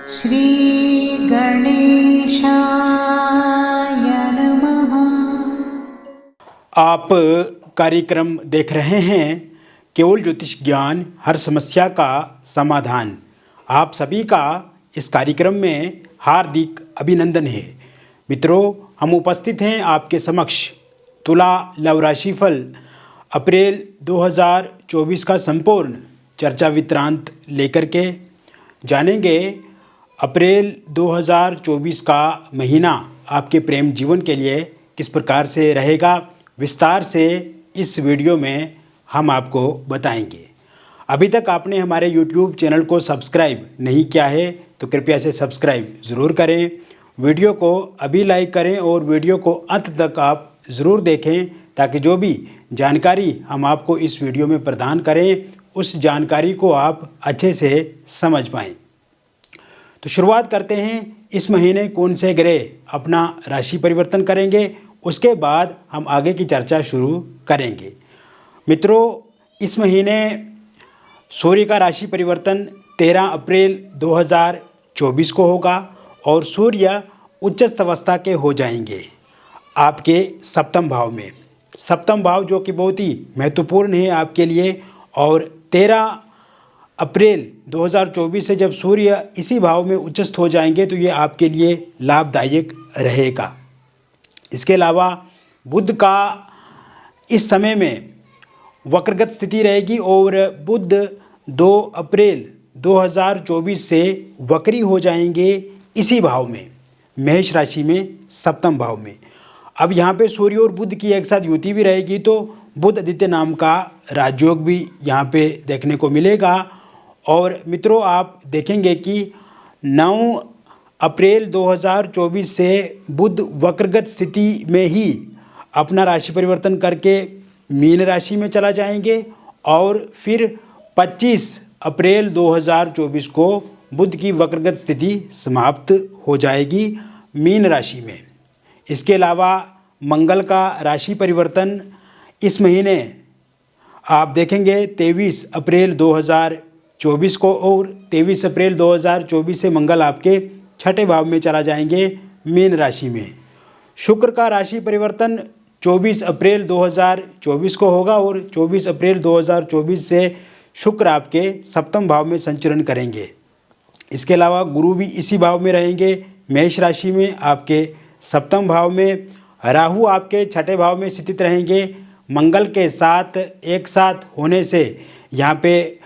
श्री गणेशाय नमः। आप कार्यक्रम देख रहे हैं केवल ज्योतिष ज्ञान, हर समस्या का समाधान। आप सभी का इस कार्यक्रम में हार्दिक अभिनंदन है। मित्रों, हम उपस्थित हैं आपके समक्ष तुला लव राशिफल अप्रैल 2024 का संपूर्ण चर्चा वृत्तांत लेकर के जानेंगे। अप्रैल 2024 का महीना आपके प्रेम जीवन के लिए किस प्रकार से रहेगा, विस्तार से इस वीडियो में हम आपको बताएंगे। अभी तक आपने हमारे YouTube चैनल को सब्सक्राइब नहीं किया है तो कृपया से सब्सक्राइब ज़रूर करें। वीडियो को अभी लाइक करें और वीडियो को अंत तक आप ज़रूर देखें ताकि जो भी जानकारी हम आपको इस वीडियो में प्रदान करें उस जानकारी को आप अच्छे से समझ पाएँ। तो शुरुआत करते हैं। इस महीने कौन से ग्रह अपना राशि परिवर्तन करेंगे, उसके बाद हम आगे की चर्चा शुरू करेंगे। मित्रों, इस महीने सूर्य का राशि परिवर्तन 13 अप्रैल 2024 को होगा और सूर्य उच्चस्थ अवस्था के हो जाएंगे आपके सप्तम भाव में। सप्तम भाव जो कि बहुत ही महत्वपूर्ण है आपके लिए, और 13 अप्रैल 2024 से जब सूर्य इसी भाव में उच्चस्थ हो जाएंगे तो ये आपके लिए लाभदायक रहेगा। इसके अलावा बुध का इस समय में वक्रगत स्थिति रहेगी और बुध 2 अप्रैल 2024 से वक्री हो जाएंगे इसी भाव में, मेष राशि में, सप्तम भाव में। अब यहाँ पे सूर्य और बुध की एक साथ युति भी रहेगी तो बुध आदित्य नाम का राजयोग भी यहाँ पे देखने को मिलेगा। और मित्रों, आप देखेंगे कि 9 अप्रैल 2024 से बुध वक्रगत स्थिति में ही अपना राशि परिवर्तन करके मीन राशि में चला जाएंगे और फिर 25 अप्रैल 2024 को बुध की वक्रगत स्थिति समाप्त हो जाएगी मीन राशि में। इसके अलावा मंगल का राशि परिवर्तन इस महीने आप देखेंगे 23 अप्रैल 2024 को, और 23 अप्रैल 2024 से मंगल आपके छठे भाव में चला जाएंगे मीन राशि में। शुक्र का राशि परिवर्तन 24 अप्रैल 2024 को होगा और 24 अप्रैल 2024 से शुक्र आपके सप्तम भाव में संचरण करेंगे। इसके अलावा गुरु भी इसी भाव में रहेंगे, मेष राशि में आपके सप्तम भाव में। राहु आपके छठे भाव में स्थित रहेंगे। मंगल के साथ एक साथ होने से यहाँ पे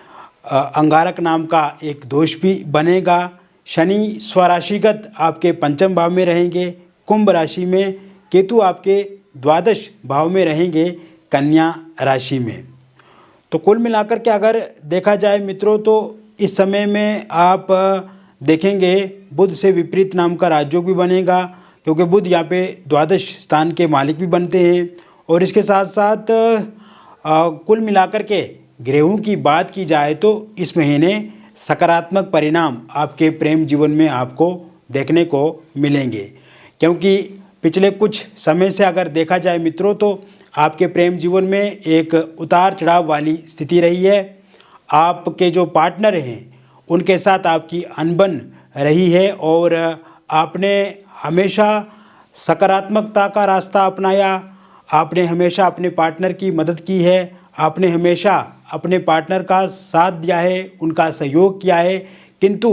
अंगारक नाम का एक दोष भी बनेगा। शनि स्वराशिगत आपके पंचम भाव में रहेंगे कुंभ राशि में। केतु आपके द्वादश भाव में रहेंगे कन्या राशि में। तो कुल मिलाकर के अगर देखा जाए मित्रों, तो इस समय में आप देखेंगे बुध से विपरीत नाम का राजयोग भी बनेगा, क्योंकि बुध यहाँ पे द्वादश स्थान के मालिक भी बनते हैं। और इसके साथ साथ कुल मिलाकर के ग्रहों की बात की जाए तो इस महीने सकारात्मक परिणाम आपके प्रेम जीवन में आपको देखने को मिलेंगे, क्योंकि पिछले कुछ समय से अगर देखा जाए मित्रों तो आपके प्रेम जीवन में एक उतार चढ़ाव वाली स्थिति रही है। आपके जो पार्टनर हैं उनके साथ आपकी अनबन रही है और आपने हमेशा सकारात्मकता का रास्ता अपनाया। आपने हमेशा अपने पार्टनर की मदद की है, आपने हमेशा अपने पार्टनर का साथ दिया है, उनका सहयोग किया है। किंतु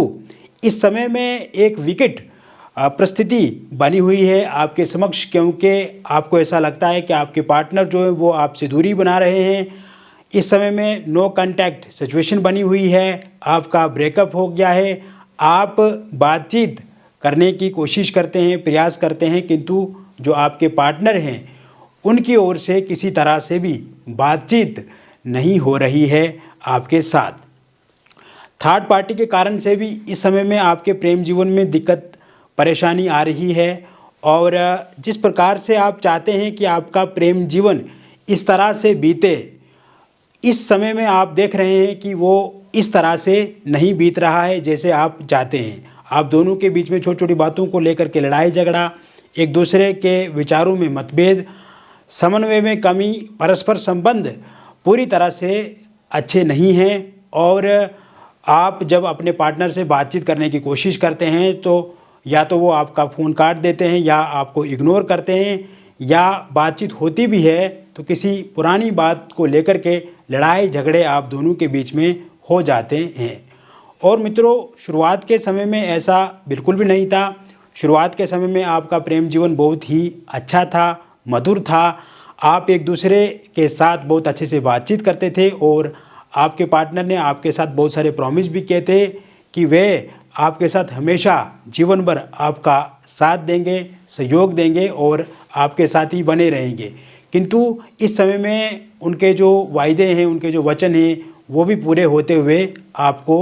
इस समय में एक विकट परिस्थिति बनी हुई है आपके समक्ष, क्योंकि आपको ऐसा लगता है कि आपके पार्टनर जो है वो आपसे दूरी बना रहे हैं। इस समय में नो कांटेक्ट सिचुएशन बनी हुई है, आपका ब्रेकअप हो गया है। आप बातचीत करने की कोशिश करते हैं, प्रयास करते हैं, किंतु जो आपके पार्टनर हैं उनकी ओर से किसी तरह से भी बातचीत नहीं हो रही है आपके साथ। थर्ड पार्टी के कारण से भी इस समय में आपके प्रेम जीवन में दिक्कत परेशानी आ रही है। और जिस प्रकार से आप चाहते हैं कि आपका प्रेम जीवन इस तरह से बीते, इस समय में आप देख रहे हैं कि वो इस तरह से नहीं बीत रहा है जैसे आप चाहते हैं। आप दोनों के बीच में छोटी छोटी बातों को लेकर के लड़ाई झगड़ा, एक दूसरे के विचारों में मतभेद, समन्वय में कमी, परस्पर संबंध पूरी तरह से अच्छे नहीं हैं और आप जब अपने पार्टनर से बातचीत करने की कोशिश करते हैं तो या तो वो आपका फ़ोन काट देते हैं या आपको इग्नोर करते हैं, या बातचीत होती भी है तो किसी पुरानी बात को लेकर के लड़ाई झगड़े आप दोनों के बीच में हो जाते हैं। और मित्रों, शुरुआत के समय में ऐसा बिल्कुल भी नहीं था। शुरुआत के समय में आपका प्रेम जीवन बहुत ही अच्छा था, मधुर था। आप एक दूसरे के साथ बहुत अच्छे से बातचीत करते थे और आपके पार्टनर ने आपके साथ बहुत सारे प्रॉमिस भी किए थे कि वे आपके साथ हमेशा जीवन भर आपका साथ देंगे, सहयोग देंगे और आपके साथ ही बने रहेंगे। किंतु इस समय में उनके जो वायदे हैं, उनके जो वचन हैं, वो भी पूरे होते हुए आपको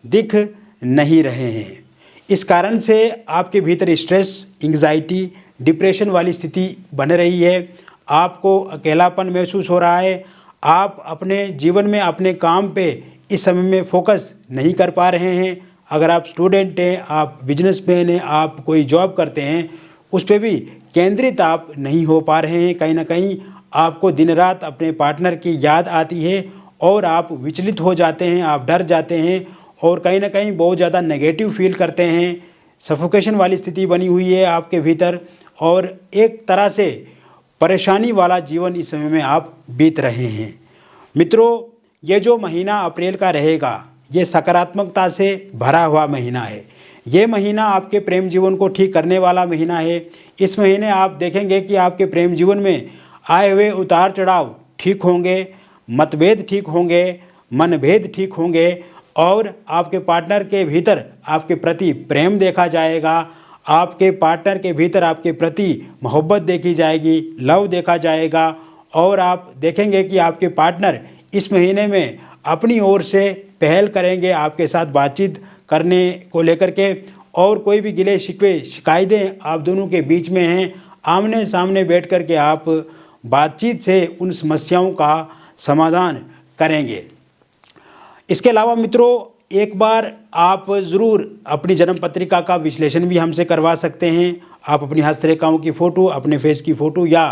दिख नहीं रहे हैं। इस कारण से आपके भीतर स्ट्रेस, एंग्जाइटी, डिप्रेशन वाली स्थिति बन रही है। आपको अकेलापन महसूस हो रहा है। आप अपने जीवन में अपने काम पे इस समय में फोकस नहीं कर पा रहे हैं। अगर आप स्टूडेंट हैं, आप बिजनेसमैन हैं, आप कोई जॉब करते हैं, उस पे भी केंद्रित आप नहीं हो पा रहे हैं। कहीं ना कहीं आपको दिन रात अपने पार्टनर की याद आती है और आप विचलित हो जाते हैं, आप डर जाते हैं और कहीं ना कहीं बहुत ज़्यादा नेगेटिव फील करते हैं। सफोकेशन वाली स्थिति बनी हुई है आपके भीतर और एक तरह से परेशानी वाला जीवन इस समय में आप बीत रहे हैं। मित्रों, ये जो महीना अप्रैल का रहेगा, ये सकारात्मकता से भरा हुआ महीना है। ये महीना आपके प्रेम जीवन को ठीक करने वाला महीना है। इस महीने आप देखेंगे कि आपके प्रेम जीवन में आए हुए उतार चढ़ाव ठीक होंगे, मतभेद ठीक होंगे, मनभेद ठीक होंगे और आपके पार्टनर के भीतर आपके प्रति प्रेम देखा जाएगा। आपके पार्टनर के भीतर आपके प्रति मोहब्बत देखी जाएगी, लव देखा जाएगा और आप देखेंगे कि आपके पार्टनर इस महीने में अपनी ओर से पहल करेंगे आपके साथ बातचीत करने को लेकर के। और कोई भी गिले शिकवे शिकायतें आप दोनों के बीच में हैं, आमने सामने बैठ कर के आप बातचीत से उन समस्याओं का समाधान करेंगे। इसके अलावा मित्रों, एक बार आप ज़रूर अपनी जन्म पत्रिका का विश्लेषण भी हमसे करवा सकते हैं। आप अपनी हस्तरेखाओं की फ़ोटो, अपने फेस की फ़ोटो या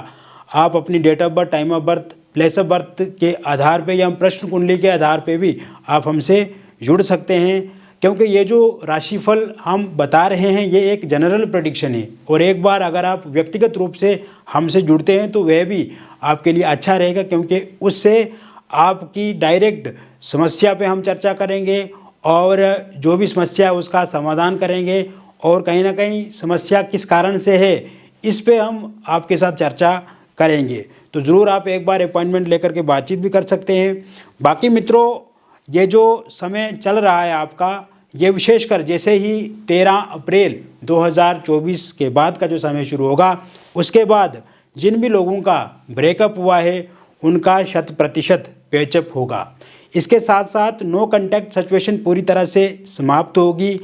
आप अपनी date of birth, time of birth, place of birth के आधार पे या प्रश्न कुंडली के आधार पे भी आप हमसे जुड़ सकते हैं। क्योंकि ये जो राशिफल हम बता रहे हैं ये एक जनरल प्रेडिक्शन है और एक बार अगर आप व्यक्तिगत रूप से हमसे जुड़ते हैं तो वह भी आपके लिए अच्छा रहेगा, क्योंकि उससे आपकी डायरेक्ट समस्या पे हम चर्चा करेंगे और जो भी समस्या है उसका समाधान करेंगे और कहीं ना कहीं समस्या किस कारण से है इस पे हम आपके साथ चर्चा करेंगे। तो ज़रूर आप एक बार अपॉइंटमेंट लेकर के बातचीत भी कर सकते हैं। बाकी मित्रों, ये जो समय चल रहा है आपका, ये विशेषकर जैसे ही 13 अप्रैल 2024 के बाद का जो समय शुरू होगा, उसके बाद जिन भी लोगों का ब्रेकअप हुआ है उनका 100% पैचअप होगा। इसके साथ साथ नो कॉन्टैक्ट सिचुएशन पूरी तरह से समाप्त होगी।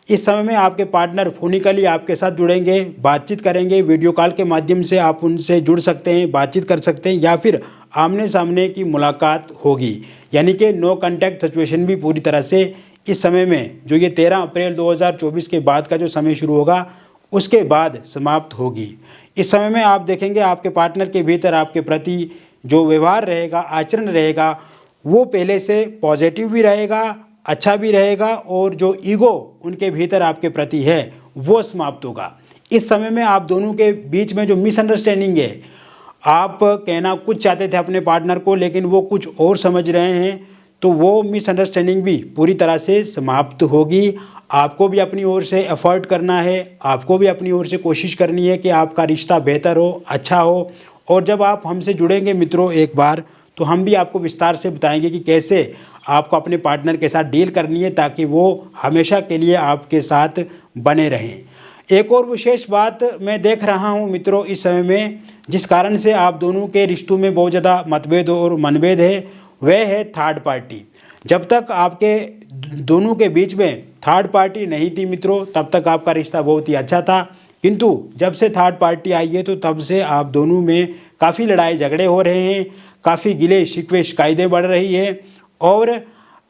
इस समय में आपके पार्टनर फोनिकली आपके साथ जुड़ेंगे, बातचीत करेंगे, वीडियो कॉल के माध्यम से आप उनसे जुड़ सकते हैं, बातचीत कर सकते हैं या फिर आमने सामने की मुलाकात होगी। यानी कि नो कॉन्टैक्ट सिचुएशन भी पूरी तरह से इस समय में, जो ये 13 अप्रैल 2024 के बाद का जो समय शुरू होगा उसके बाद समाप्त होगी। इस समय में आप देखेंगे आपके पार्टनर के भीतर आपके प्रति जो व्यवहार रहेगा, आचरण रहेगा, वो पहले से पॉजिटिव भी रहेगा, अच्छा भी रहेगा और जो ईगो उनके भीतर आपके प्रति है वो समाप्त होगा। इस समय में आप दोनों के बीच में जो मिसअंडरस्टैंडिंग है, आप कहना कुछ चाहते थे अपने पार्टनर को लेकिन वो कुछ और समझ रहे हैं, तो वो मिसअंडरस्टैंडिंग भी पूरी तरह से समाप्त होगी। आपको भी अपनी ओर से एफर्ट करना है, आपको भी अपनी ओर से कोशिश करनी है कि आपका रिश्ता बेहतर हो, अच्छा हो। और जब आप हमसे जुड़ेंगे मित्रों एक बार, तो हम भी आपको विस्तार से बताएंगे कि कैसे आपको अपने पार्टनर के साथ डील करनी है ताकि वो हमेशा के लिए आपके साथ बने रहें। एक और विशेष बात मैं देख रहा हूँ मित्रों इस समय में, जिस कारण से आप दोनों के रिश्तों में बहुत ज़्यादा मतभेद और मनभेद है, वह है थर्ड पार्टी। जब तक आपके दोनों के बीच में थर्ड पार्टी नहीं थी मित्रों, तब तक आपका रिश्ता बहुत ही अच्छा था। किंतु जब से थर्ड पार्टी आई है तो तब से आप दोनों में काफ़ी लड़ाई झगड़े हो रहे हैं, काफ़ी गिले शिकवे शिकायतें बढ़ रही है और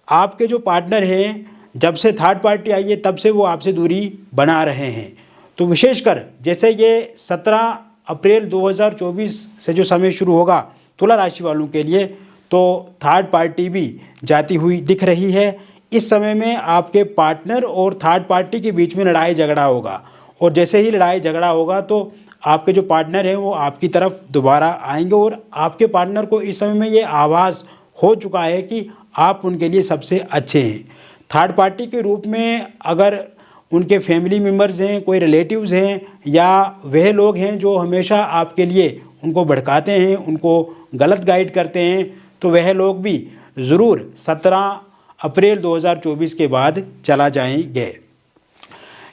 आपके जो पार्टनर हैं, जब से थर्ड पार्टी आई है तब से वो आपसे दूरी बना रहे हैं। तो विशेषकर जैसे ये 17 अप्रैल 2024 से जो समय शुरू होगा तुला राशि वालों के लिए, तो थर्ड पार्टी भी जाती हुई दिख रही है। इस समय में आपके पार्टनर और थर्ड पार्टी के बीच में लड़ाई झगड़ा होगा, और जैसे ही लड़ाई झगड़ा होगा तो आपके जो पार्टनर हैं वो आपकी तरफ दोबारा आएंगे, और आपके पार्टनर को इस समय में ये आभास हो चुका है कि आप उनके लिए सबसे अच्छे हैं। थर्ड पार्टी के रूप में अगर उनके फैमिली मेम्बर्स हैं, कोई रिलेटिव्स हैं, या वह लोग हैं जो हमेशा आपके लिए उनको भड़काते हैं, उनको गलत गाइड करते हैं, तो वह लोग भी ज़रूर 17 अप्रैल 2024 के बाद चला जाएंगे।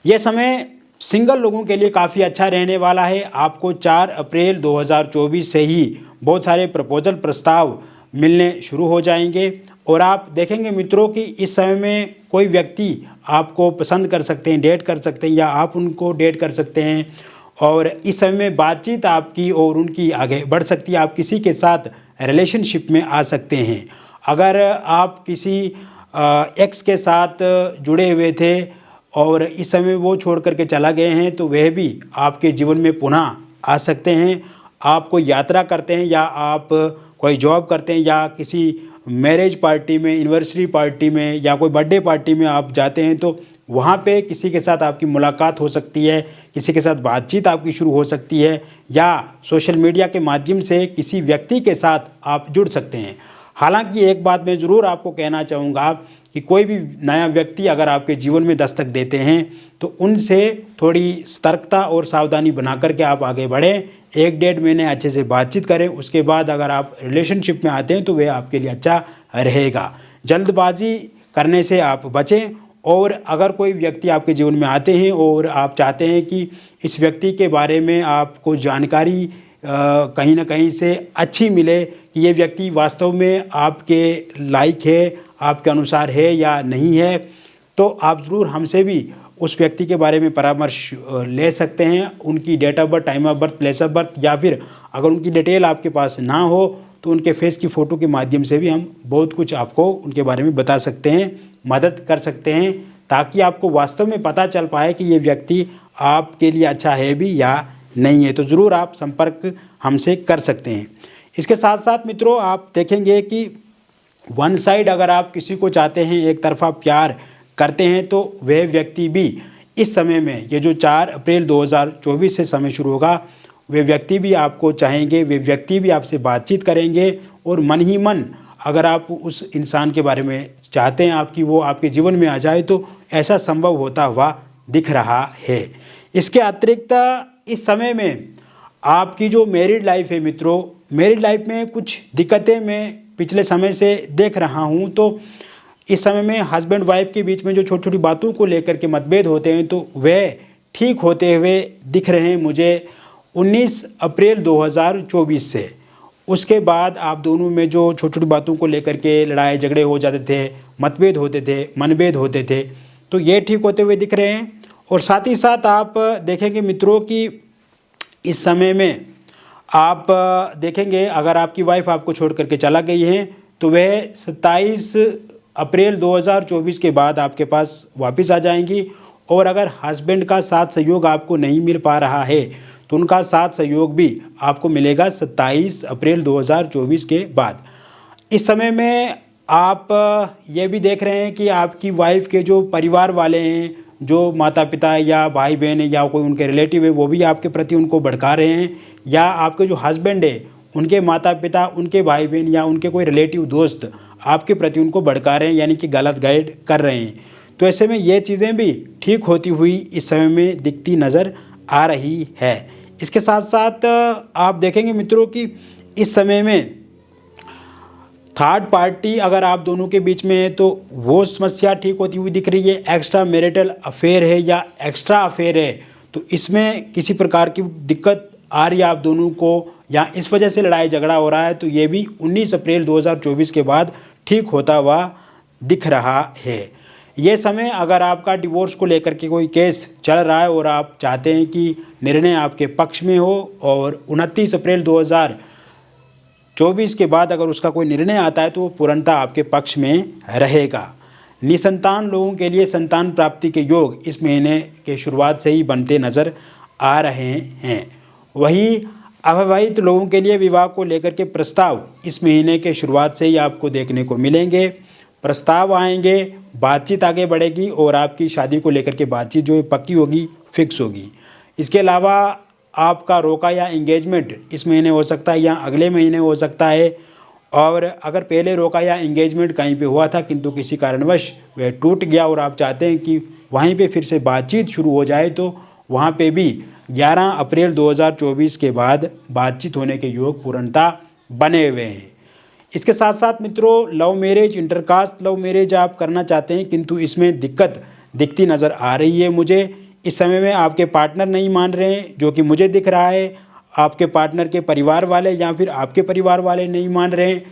यह समय सिंगल लोगों के लिए काफ़ी अच्छा रहने वाला है। आपको 4 अप्रैल 2024 से ही बहुत सारे प्रपोजल प्रस्ताव मिलने शुरू हो जाएंगे, और आप देखेंगे मित्रों कि इस समय में कोई व्यक्ति आपको पसंद कर सकते हैं, डेट कर सकते हैं, या आप उनको डेट कर सकते हैं, और इस समय में बातचीत आपकी और उनकी आगे बढ़ सकती है। आप किसी के साथ रिलेशनशिप में आ सकते हैं। अगर आप किसी एक्स के साथ जुड़े हुए थे और इस समय वो छोड़ करके चला गए हैं, तो वह भी आपके जीवन में पुनः आ सकते हैं। आप कोई यात्रा करते हैं, या आप कोई जॉब करते हैं, या किसी मैरिज पार्टी में, एनिवर्सरी पार्टी में, या कोई बर्थडे पार्टी में आप जाते हैं, तो वहाँ पे किसी के साथ आपकी मुलाकात हो सकती है, किसी के साथ बातचीत आपकी शुरू हो सकती है, या सोशल मीडिया के माध्यम से किसी व्यक्ति के साथ आप जुड़ सकते हैं। हालांकि एक बात मैं ज़रूर आपको कहना चाहूँगा कि कोई भी नया व्यक्ति अगर आपके जीवन में दस्तक देते हैं, तो उनसे थोड़ी सतर्कता और सावधानी बना करके आप आगे बढ़ें। 1-1.5 महीने अच्छे से बातचीत करें, उसके बाद अगर आप रिलेशनशिप में आते हैं तो वह आपके लिए अच्छा रहेगा। जल्दबाजी करने से आप बचें, और अगर कोई व्यक्ति आपके जीवन में आते हैं और आप चाहते हैं कि इस व्यक्ति के बारे में आपको जानकारी कहीं ना कहीं से अच्छी मिले कि ये व्यक्ति वास्तव में आपके लायक है, आपके अनुसार है या नहीं है, तो आप ज़रूर हमसे भी उस व्यक्ति के बारे में परामर्श ले सकते हैं। उनकी date of birth, time of birth, place of birth, या फिर अगर उनकी डिटेल आपके पास ना हो तो उनके फेस की फ़ोटो के माध्यम से भी हम बहुत कुछ आपको उनके बारे में बता सकते हैं, मदद कर सकते हैं, ताकि आपको वास्तव में पता चल पाए कि ये व्यक्ति आपके लिए अच्छा है भी या नहीं है। तो ज़रूर आप संपर्क हमसे कर सकते हैं। इसके साथ साथ मित्रों, आप देखेंगे कि वन साइड अगर आप किसी को चाहते हैं, एक तरफा प्यार करते हैं, तो वह व्यक्ति भी इस समय में, ये जो 4 अप्रैल 2024 से समय शुरू होगा, वे व्यक्ति भी आपको चाहेंगे, वे व्यक्ति भी आपसे बातचीत करेंगे, और मन ही मन अगर आप उस इंसान के बारे में चाहते हैं आपकी वो आपके जीवन में आ जाए, तो ऐसा संभव होता हुआ दिख रहा है। इसके अतिरिक्त इस समय में आपकी जो मैरिड लाइफ है मित्रों, मैरिड लाइफ में कुछ दिक्कतें मैं पिछले समय से देख रहा हूँ। तो इस समय में हस्बैंड वाइफ के बीच में जो छोटी छोटी बातों को लेकर के मतभेद होते हैं, तो वे ठीक होते हुए दिख रहे हैं मुझे 19 अप्रैल 2024 से। उसके बाद आप दोनों में जो छोटी छोटी बातों को लेकर के लड़ाई झगड़े हो जाते थे, मतभेद होते थे, मनभेद होते थे, तो ये ठीक होते हुए दिख रहे हैं। और साथ ही साथ आप देखेंगे मित्रों कि इस समय में आप देखेंगे अगर आपकी वाइफ आपको छोड़ करके चला गई है, तो वह 27 अप्रैल 2024 के बाद आपके पास वापस आ जाएंगी। और अगर हस्बैंड का साथ सहयोग आपको नहीं मिल पा रहा है, तो उनका साथ सहयोग भी आपको मिलेगा 27 अप्रैल 2024 के बाद। इस समय में आप ये भी देख रहे हैं कि आपकी वाइफ के जो परिवार वाले हैं, जो माता पिता या भाई बहन है या कोई उनके रिलेटिव है, वो भी आपके प्रति उनको भड़का रहे हैं, या आपके जो हस्बैंड है उनके माता पिता, उनके भाई बहन या उनके कोई रिलेटिव दोस्त आपके प्रति उनको भड़का रहे हैं, यानी कि गलत गाइड कर रहे हैं। तो ऐसे में ये चीज़ें भी ठीक होती हुई इस समय में दिखती नज़र आ रही है। इसके साथ साथ आप देखेंगे मित्रों कि इस समय में थर्ड पार्टी अगर आप दोनों के बीच में है, तो वो समस्या ठीक होती हुई दिख रही है। एक्स्ट्रा मैरिटल अफेयर है या एक्स्ट्रा अफेयर है, तो इसमें किसी प्रकार की दिक्कत आ रही है आप दोनों को, या इस वजह से लड़ाई झगड़ा हो रहा है, तो ये भी 19 अप्रैल 2024 के बाद ठीक होता हुआ दिख रहा है। ये समय अगर आपका डिवोर्स को लेकर के कोई केस चल रहा है और आप चाहते हैं कि निर्णय आपके पक्ष में हो, और 29 अप्रैल 2024 के बाद अगर उसका कोई निर्णय आता है, तो वो पूर्णतः आपके पक्ष में रहेगा। निसंतान लोगों के लिए संतान प्राप्ति के योग इस महीने के शुरुआत से ही बनते नज़र आ रहे हैं। वहीं अविवाहित लोगों के लिए विवाह को लेकर के प्रस्ताव इस महीने के शुरुआत से ही आपको देखने को मिलेंगे। प्रस्ताव आएंगे, बातचीत आगे बढ़ेगी और आपकी शादी को लेकर के बातचीत जो है पक्की होगी, फिक्स होगी। इसके अलावा आपका रोका या एंगेजमेंट इस महीने हो सकता है या अगले महीने हो सकता है। और अगर पहले रोका या एंगेजमेंट कहीं पे हुआ था किंतु किसी कारणवश वह टूट गया और आप चाहते हैं कि वहीं पे फिर से बातचीत शुरू हो जाए, तो वहाँ पे भी 11 अप्रैल 2024 के बाद बातचीत होने के योग पूर्णता बने हुए हैं। इसके साथ साथ मित्रों, love marriage, intercaste love marriage आप करना चाहते हैं किंतु इसमें दिक्कत दिखती नज़र आ रही है मुझे। इस समय में आपके पार्टनर नहीं मान रहे हैं, जो कि मुझे दिख रहा है। आपके पार्टनर के परिवार वाले या फिर आपके परिवार वाले नहीं मान रहे हैं।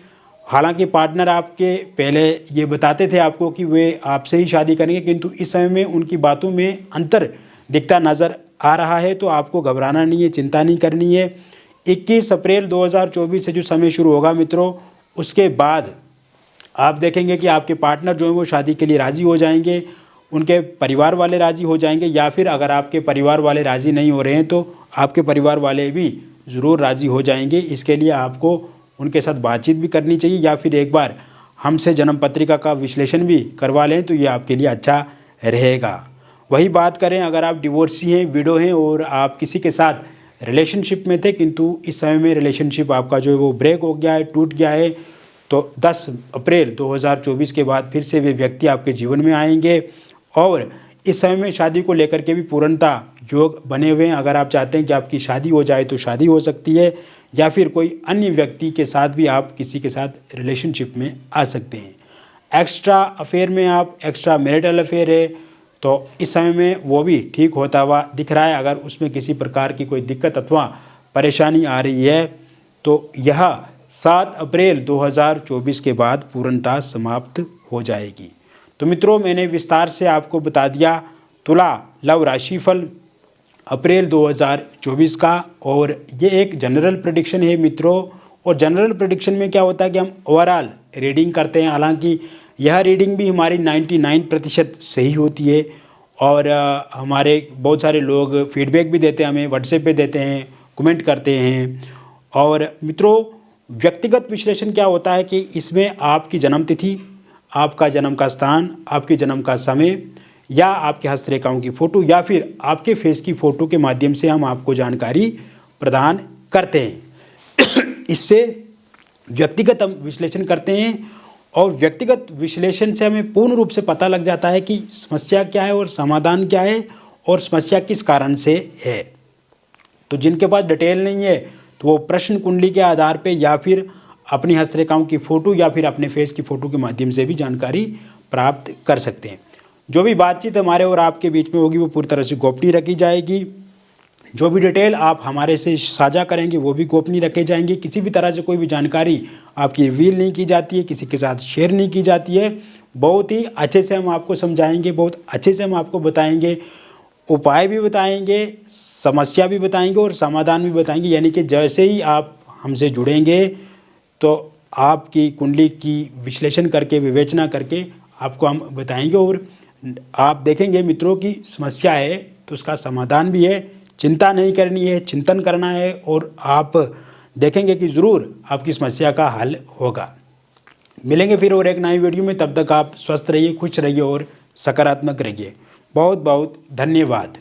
हालांकि पार्टनर आपके पहले ये बताते थे आपको कि वे आपसे ही शादी करेंगे, किंतु इस समय में उनकी बातों में अंतर दिखता नज़र आ रहा है। तो आपको घबराना नहीं है, चिंता नहीं करनी है। 21 अप्रैल 2024 से जो समय शुरू होगा मित्रों, उसके बाद आप देखेंगे कि आपके पार्टनर जो है वो शादी के लिए राज़ी हो जाएंगे, उनके परिवार वाले राज़ी हो जाएंगे, या फिर अगर आपके परिवार वाले राज़ी नहीं हो रहे हैं तो आपके परिवार वाले भी ज़रूर राज़ी हो जाएंगे। इसके लिए आपको उनके साथ बातचीत भी करनी चाहिए या फिर एक बार हमसे जन्म पत्रिका का विश्लेषण भी करवा लें तो ये आपके लिए अच्छा रहेगा। वही बात करें अगर आप डिवोर्सी हैं, विडो हैं और आप किसी के साथ रिलेशनशिप में थे किंतु इस समय में रिलेशनशिप आपका जो है वो ब्रेक हो गया है, टूट गया है, तो 10 अप्रैल 2024 के बाद फिर से वे व्यक्ति आपके जीवन में आएंगे और इस समय में शादी को लेकर के भी पूर्णता योग बने हुए हैं। अगर आप चाहते हैं कि आपकी शादी हो जाए तो शादी हो सकती है, या फिर कोई अन्य व्यक्ति के साथ भी आप किसी के साथ रिलेशनशिप में आ सकते हैं। एक्स्ट्रा अफेयर में आप एक्स्ट्रा मैरिटल अफेयर है तो इस समय में वो भी ठीक होता हुआ दिख रहा है। अगर उसमें किसी प्रकार की कोई दिक्कत अथवा परेशानी आ रही है तो यह 7 अप्रैल 2024 के बाद पूर्णतः समाप्त हो जाएगी। तो मित्रों, मैंने विस्तार से आपको बता दिया तुला लव राशिफल अप्रैल 2024 का, और ये एक जनरल प्रेडिक्शन है मित्रों। और जनरल प्रेडिक्शन में क्या होता है कि हम ओवरऑल रीडिंग करते हैं। हालांकि यह रीडिंग भी हमारी 99% सही होती है और हमारे बहुत सारे लोग फीडबैक भी देते हैं, हमें व्हाट्सएप पे देते हैं, कमेंट करते हैं। और मित्रों, व्यक्तिगत विश्लेषण क्या होता है कि इसमें आपकी जन्म तिथि, आपका जन्म का स्थान, आपके जन्म का समय या आपके हस्तरेखाओं की फ़ोटो या फिर आपके फेस की फ़ोटो के माध्यम से हम आपको जानकारी प्रदान करते हैं। इससे व्यक्तिगत हम विश्लेषण करते हैं और व्यक्तिगत विश्लेषण से हमें पूर्ण रूप से पता लग जाता है कि समस्या क्या है और समाधान क्या है और समस्या किस कारण से है। तो जिनके पास डिटेल नहीं है तो वो प्रश्न कुंडली के आधार पे या फिर अपनी हस्तरेखाओं की फ़ोटो या फिर अपने फेस की फ़ोटो के माध्यम से भी जानकारी प्राप्त कर सकते हैं। जो भी बातचीत हमारे और आपके बीच में होगी वो पूरी तरह से गोपनीय रखी जाएगी। जो भी डिटेल आप हमारे से साझा करेंगे वो भी गोपनीय रखे जाएंगे। किसी भी तरह से कोई भी जानकारी आपकी रिवील नहीं की जाती है, किसी के साथ शेयर नहीं की जाती है। बहुत ही अच्छे से हम आपको समझाएंगे, बहुत अच्छे से हम आपको बताएंगे, उपाय भी बताएंगे, समस्या भी बताएंगे और समाधान भी बताएंगे। यानी कि जैसे ही आप हमसे जुड़ेंगे तो आपकी कुंडली की विश्लेषण करके, विवेचना करके आपको हम बताएंगे और आप देखेंगे मित्रों की समस्या है तो उसका समाधान भी है। चिंता नहीं करनी है, चिंतन करना है और आप देखेंगे कि ज़रूर आपकी समस्या का हल होगा। मिलेंगे फिर और एक नई वीडियो में। तब तक आप स्वस्थ रहिए, खुश रहिए और सकारात्मक रहिए। बहुत बहुत धन्यवाद।